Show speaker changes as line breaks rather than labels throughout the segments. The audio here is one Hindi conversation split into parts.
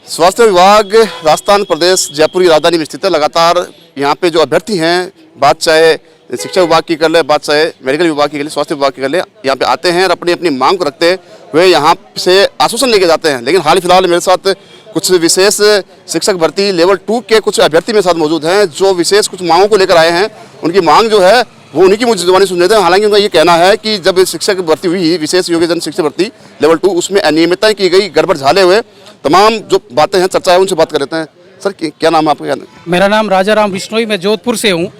स्वास्थ्य विभाग राजस्थान प्रदेश जयपुर की राजधानी में स्थित है। लगातार यहाँ पे जो अभ्यर्थी हैं, बात चाहे शिक्षा विभाग की कर ले, बात चाहे मेडिकल विभाग की कर ले, स्वास्थ्य विभाग की कर ले, यहाँ पे आते हैं और अपनी अपनी मांग को रखते हुए यहाँ से आश्वासन लेके जाते हैं। लेकिन हाल फिलहाल मेरे साथ कुछ विशेष शिक्षक भर्ती लेवल 2 के कुछ अभ्यर्थी मेरे साथ मौजूद हैं, जो विशेष कुछ मांगों को लेकर आए हैं। उनकी मांग जो है वो उन्हीं की मुझे जुबानी सुन लेते हैं। हालांकि उनका ये कहना है कि जब शिक्षक भर्ती हुई, विशेष योग्यजन शिक्षक भर्ती लेवल 2, उसमें अनियमितताएं की गई, गड़बड़ झाले हुए, तमाम जो बातें हैं, चर्चा है, उनसे बात कर लेते हैं। सर क्या नाम है आपका?
मेरा नाम राजा राम बिश्नोई, मैं जोधपुर से हूँ।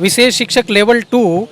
विशेष शिक्षक लेवल 2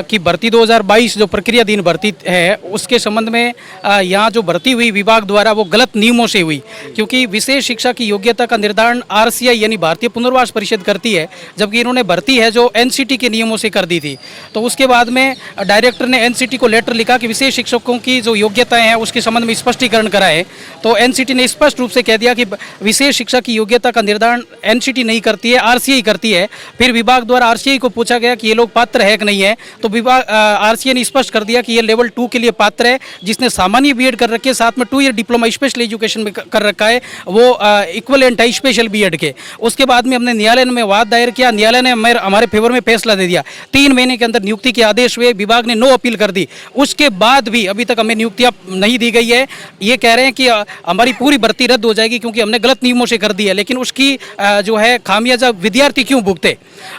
की भर्ती 2022 जो प्रक्रियाधीन भर्ती है, उसके संबंध में यहाँ जो भर्ती हुई विभाग द्वारा वो गलत नियमों से हुई, क्योंकि विशेष शिक्षा की योग्यता का निर्धारण RCI यानी भारतीय पुनर्वास परिषद करती है, जबकि इन्होंने भर्ती है जो NCT के नियमों से कर दी थी। तो उसके बाद में डायरेक्टर ने NCT को लेटर लिखा कि विशेष शिक्षकों की जो योग्यताएँ हैं उसके संबंध में स्पष्टीकरण कराए। तो NCT ने स्पष्ट रूप से कह दिया कि विशेष शिक्षा की योग्यता का निर्धारण NCT नहीं करती है, RCI करती है। फिर विभाग द्वारा RCI को पूछा गया कि ये लोग पात्र है कि नहीं है, तो विभाग RCI ने स्पष्ट कर दिया कि ये लेवल 2 के लिए पात्र है, जिसने सामान्य बीएड कर रखी है, साथ में 2 ईयर डिप्लोमा स्पेशल एजुकेशन में कर रखा है, वो इक्वलेंट है स्पेशल बीएड के। उसके बाद में हमने न्यायालय में वाद दायर किया, न्यायालय ने हमारे फेवर में फैसला दे दिया। 3 महीने के अंदर नियुक्ति के आदेश हुए, विभाग ने नो अपील कर दी। उसके बाद भी अभी तक हमें नियुक्तियां नहीं दी गई है। ये कह रहे हैं कि हमारी पूरी भर्ती रद्द हो जाएगी क्योंकि हमने गलत नियमों से कर दी है, लेकिन उसकी जो है खामियाजा विद्यार्थी क्यों भुगते?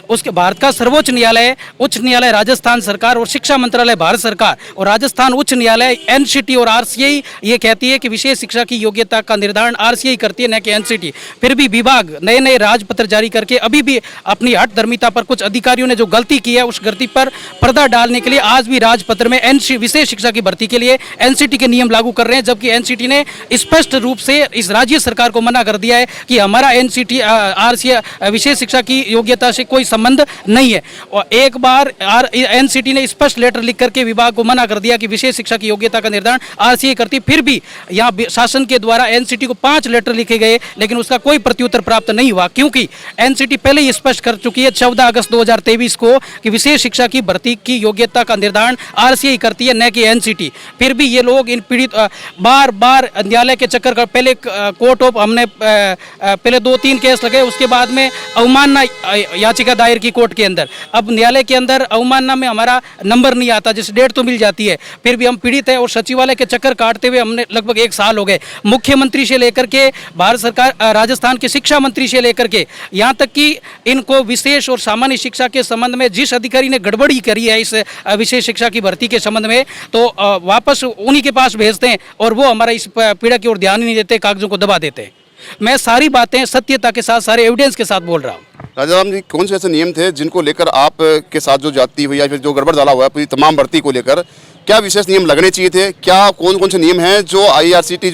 उसके भारत का सर्वोच्च न्यायालय, उच्च न्यायालय राजस्थान सरकार और शिक्षा मंत्रालय भारत सरकार और राजस्थान उच्च न्यायालय NCT और RCI ये कहती है कि विशेष शिक्षा की योग्यता का निर्धारण RCI करती है, न कि NCT। फिर भी विभाग नए नए राजपत्र जारी करके अभी भी अपनी हठधर्मिता पर, कुछ अधिकारियों ने जो गलती की है उस गलती पर पर्दा डालने के लिए आज भी राजपत्र में विशेष शिक्षा की भर्ती के लिए NCT के नियम लागू कर रहे हैं, जबकि NCT ने स्पष्ट रूप से इस राज्य सरकार को मना कर दिया है कि हमारा NCT RCI विशेष शिक्षा की योग्यता से कोई संबंध नहीं है। और एक बार NCT ने स्पष्ट लेटर लिख करके विभाग को मना कर दिया कि विशेष शिक्षा की योग्यता का निर्धारण RCI करती। फिर भी यहाँ शासन के द्वारा NCT को 5 लेटर लिखे गए, लेकिन उसका कोई प्रत्युत्तर प्राप्त नहीं हुआ, क्योंकि NCT पहले ही स्पष्ट कर चुकी है 14 अगस्त 2023 को कि विशेष शिक्षा की भर्ती की योग्यता का निर्धारण RCI करती है, न कि NCT। फिर भी ये लोग इन पीड़ित बार बार न्यायालय के चक्कर का, पहले कोर्ट ऑफ, हमने पहले 2-3 केस लगे, उसके बाद में अवमानना याचिका दायर की कोर्ट के अंदर। अब न्यायालय के अंदर अवमानना में हमारा नंबर नहीं आता, जिस डेट तो मिल जाती है, फिर भी हम पीड़ित हैं। और सचिवालय के चक्कर काटते हुए हमने लगभग 1 साल हो गए, मुख्यमंत्री से लेकर के भारत सरकार, राजस्थान के शिक्षा मंत्री से लेकर के यहाँ तक कि इनको विशेष और सामान्य शिक्षा के संबंध में जिस अधिकारी ने गड़बड़ी करी है इस विशेष शिक्षा की भर्ती के संबंध में, तो वापस उन्हीं के पास भेजते हैं और वो हमारा इस पीड़ा की ओर ध्यान ही नहीं देते, कागजों को दबा देते हैं। मैं सारी बातें सत्यता के साथ, सारे एविडेंस के साथ बोल रहा हूँ।
राजाराम जी, कौन से ऐसे नियम थे जिनको लेकर आप के साथ जो जाती हुई या फिर जो गड़बड़ डाला हुआ है पूरी तमाम भर्ती को लेकर, क्या विशेष नियम लगने चाहिए थे? क्या कौन कौन से नियम हैं जो RCT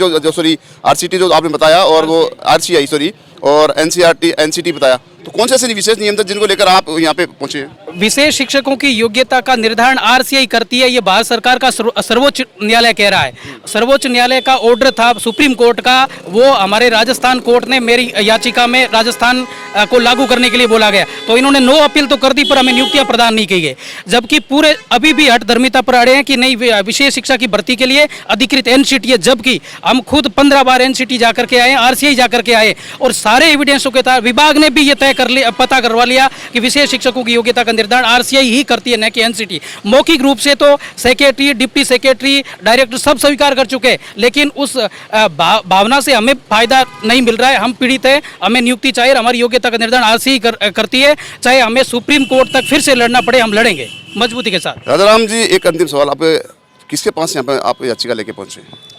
RCT जो आपने बताया, और वो RCI और NCT बताया, तो कौन से ऐसे विशेष नियम थे जिनको लेकर आप यहाँ पे पहुंचे?
विशेष शिक्षकों की योग्यता का निर्धारण RCI करती है, ये भारत सरकार का सर्वोच्च न्यायालय कह रहा है। सर्वोच्च न्यायालय का ऑर्डर था सुप्रीम कोर्ट का, वो हमारे राजस्थान कोर्ट ने मेरी याचिका में राजस्थान को लागू करने के लिए बोला गया, तो इन्होंने नो अपील तो कर दी, पर हमें नियुक्तियां प्रदान नहीं की गई। जबकि पूरे अभी भी हठधर्मिता पर अड़े हैं कि नहीं, विशेष शिक्षा की भर्ती के लिए अधिकृत NCT है, जबकि हम खुद 15 बार NCT जाकर के आए, RCI जाकर के आए, और सारे एविडेंसों के साथ विभाग ने भी ये तय कर लिया, पता करवा लिया कि विशेष शिक्षकों की योग्यता का निर्धारण RCI ही करती है, न कि NCT। मौखिक रूप से तो सेक्रेटरी, डिप्टी सेक्रेटरी, डायरेक्टर सब स्वीकार कर चुके हैं, लेकिन उस भावना से हमें फायदा नहीं मिल रहा है। हम पीड़ित हैं, हमें नियुक्ति चाहिए, हमारी योग्यता का निर्धारण RCI करती है, चाहे हमें सुप्रीम कोर्ट तक फिर से लड़ना पड़े, हम लड़ेंगे मजबूती के साथ।
राजाराम जी, एक अंतिम सवाल, आप किसके पास यहाँ पे आप याचिका लेके पहुंचे?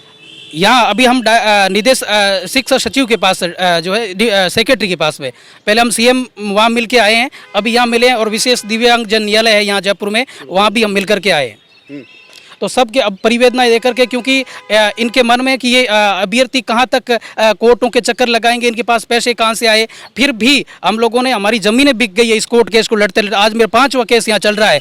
यहाँ अभी हम निदेश शिक्षा सचिव के पास जो है सेक्रेटरी के पास में, पहले हम CM वहाँ मिल के आए हैं, अभी यहाँ मिले हैं, और विशेष दिव्यांग जन न्यायालय है यहाँ जयपुर में, वहाँ भी हम मिल करके आए हैं। तो सबके अब परिवेदना देकर के, क्योंकि इनके मन में कि ये अभ्यर्थी कहाँ तक कोर्टों के चक्कर लगाएंगे, इनके पास पैसे कहाँ से आए। फिर भी हम लोगों ने, हमारी ज़मीनें बिक गई है इस कोर्ट केस को लड़ते लड़ते। आज मेरा 5वां केस यहाँ चल रहा है।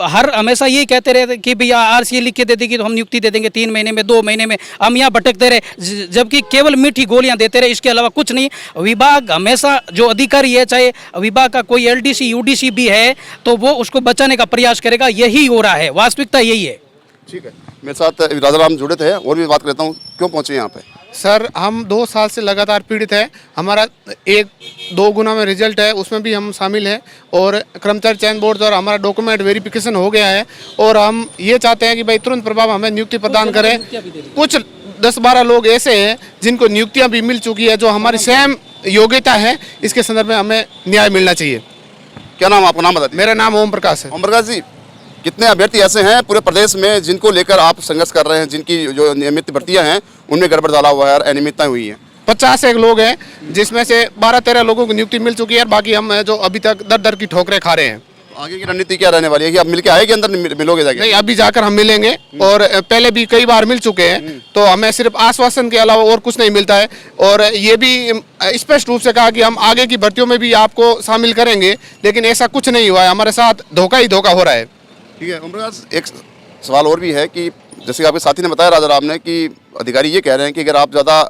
हर हमेशा यही कहते रहे कि भैया RCI लिख के दे देगी तो हम नियुक्ति दे देंगे 3 महीने में, 2 महीने में। हम यहाँ भटकते रहे, जबकि केवल मीठी गोलियाँ देते रहे, इसके अलावा कुछ नहीं। विभाग हमेशा जो अधिकारी है, चाहे विभाग का कोई LDC UDC भी है, तो वो उसको बचाने का प्रयास करेगा। यही हो रहा है, वास्तविकता यही है।
ठीक है, मेरे साथ राजाराम जुड़े थे, और भी बात करता हूँ, क्यों पहुँचे यहाँ पे?
सर हम 2 साल से लगातार पीड़ित है। हमारा 1-2 गुना में रिजल्ट है, उसमें भी हम शामिल हैं और कर्मचारी चयन बोर्ड द्वारा हमारा डॉक्यूमेंट वेरिफिकेशन हो गया है और हम ये चाहते हैं कि भाई तुरंत प्रभाव हमें नियुक्ति प्रदान करें। कुछ 10-12 लोग ऐसे हैं जिनको नियुक्तियां भी मिल चुकी है, जो हमारी स्वयं योग्यता है, इसके संदर्भ में हमें न्याय मिलना चाहिए।
क्या नाम, आपका नाम बता दीजिए।
मेरा नाम ओम प्रकाश है।
ओम प्रकाश जी, कितने अभ्यर्थी ऐसे हैं पूरे प्रदेश में जिनको लेकर आप संघर्ष कर रहे हैं, जिनकी जो नियमित भर्तियां हैं उनमें गड़बड़ डाला हुआ है और अनियमितताएं हुई हैं?
50 लोग हैं, जिसमें से 12-13 लोगों को नियुक्ति मिल चुकी है, बाकी हम हैं जो अभी तक दर की ठोकरें खा रहे हैं।
आगे की रणनीति क्या रहने वाली है कि आप मिलके आए कि अंदर मिलोगे जाके?
नहीं, अभी जाकर हम मिलेंगे और पहले भी कई बार मिल चुके हैं, तो हमें सिर्फ आश्वासन के अलावा और कुछ नहीं मिलता है और ये भी स्पष्ट रूप से कहा कि हम आगे की भर्तियों में भी आपको शामिल करेंगे, लेकिन ऐसा कुछ नहीं हुआ है। हमारे साथ धोखा ही धोखा हो रहा है।
ठीक है ओम प्रकाश, एक सवाल और भी है कि जैसे कि आपके साथी ने बताया, राजा राम ने, कि अधिकारी ये कह रहे हैं कि अगर आप ज़्यादा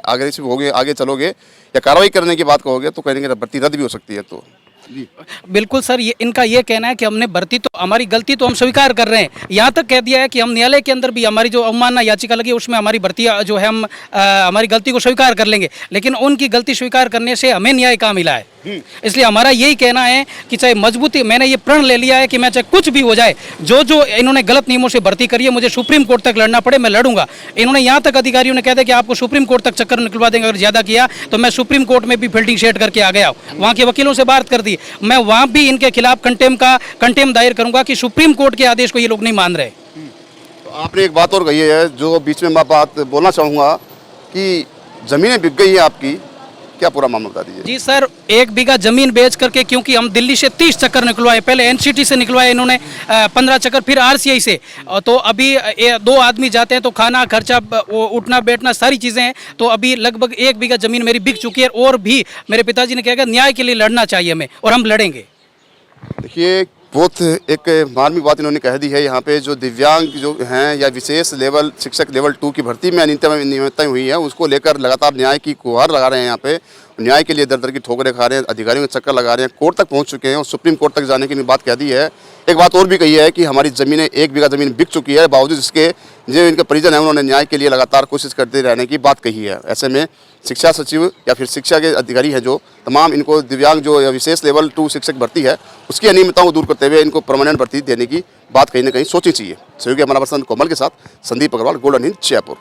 अग्रेसिव होगे, आगे चलोगे या कार्रवाई करने की बात कहोगे तो कहीं ना कहीं भर्ती रद्द भी हो सकती है। तो जी
बिल्कुल सर, ये इनका ये कहना है कि हमने भर्ती तो, हमारी गलती तो हम स्वीकार कर रहे हैं। यहाँ तक कह दिया है कि हम न्यायालय के अंदर भी हमारी जो अवमानना याचिका लगी उसमें हमारी भर्ती जो है हम हमारी गलती को स्वीकार कर लेंगे, लेकिन उनकी गलती स्वीकार करने से हमें न्याय कहाँ मिला है। इसलिए हमारा यही कहना है कि चाहे मजबूती, मैंने ये प्रण ले लिया है कि मैं चाहे कुछ भी हो जाए, जो इन्होंने गलत नियमों से भर्ती करी है, मुझे सुप्रीम कोर्ट तक लड़ना पड़े, मैं लड़ूंगा। इन्होंने यहाँ तक अधिकारियों ने कह दिया कि आपको सुप्रीम कोर्ट तक चक्कर निकलवा देंगे, अगर ज़्यादा किया तो मैं सुप्रीम कोर्ट में भी फील्डिंग सेट करके आ गया, वहाँ के वकीलों से बात कर दी, मैं वहाँ भी इनके खिलाफ कंटेम दायर करूंगा कि सुप्रीम कोर्ट के आदेश को ये लोग नहीं मान रहे।
तो आपने एक बात और कही है जो बीच में मैं बात बोलना चाहूँगा कि ज़मीनें बिक गई हैं आपकी, क्या पूरा मामला बता दीजिए।
जी सर, 1 बीघा जमीन बेच करके, क्योंकि हम दिल्ली से 30 चक्कर निकलवाए, पहले एनसीटी से निकलवाए इन्होंने 15 चक्कर, फिर आरसीआई से, तो अभी 2 आदमी जाते हैं तो खाना खर्चा, उठना बैठना सारी चीज़ें हैं, तो अभी लगभग 1 बीघा जमीन मेरी बिक चुकी है और भी मेरे पिताजी ने कहा कि न्याय के लिए लड़ना चाहिए हमें और हम लड़ेंगे।
देखिए, बहुत एक मार्मिक बात इन्होंने कह दी है। यहाँ पे जो दिव्यांग जो हैं या विशेष लेवल शिक्षक लेवल 2 की भर्ती में अनियमितताएं हुई हैं, उसको लेकर लगातार न्याय की गुहार लगा रहे हैं। यहाँ पे न्याय के लिए दर की ठोकरें खा रहे हैं, अधिकारियों के चक्कर लगा रहे हैं, कोर्ट तक पहुँच चुके हैं और सुप्रीम कोर्ट तक जाने की बात कह दी है। एक बात और भी कही है कि हमारी ज़मीनें 1 बीघा ज़मीन बिक चुकी है, बावजूद इसके जो इनके परिजन हैं उन्होंने न्याय के लिए लगातार कोशिश करते रहने की बात कही है। ऐसे में शिक्षा सचिव या फिर शिक्षा के अधिकारी हैं जो तमाम इनको दिव्यांग जो या विशेष लेवल 2 शिक्षक भर्ती है उसकी अनियमितताओं को दूर करते हुए इनको परमानेंट भर्ती देने की बात कहीं ना कहीं सोचनी चाहिए। सहयोगी हमारा पर्सन कोमल के साथ संदीप अग्रवाल, गोल्डन हिंद, जयपुर।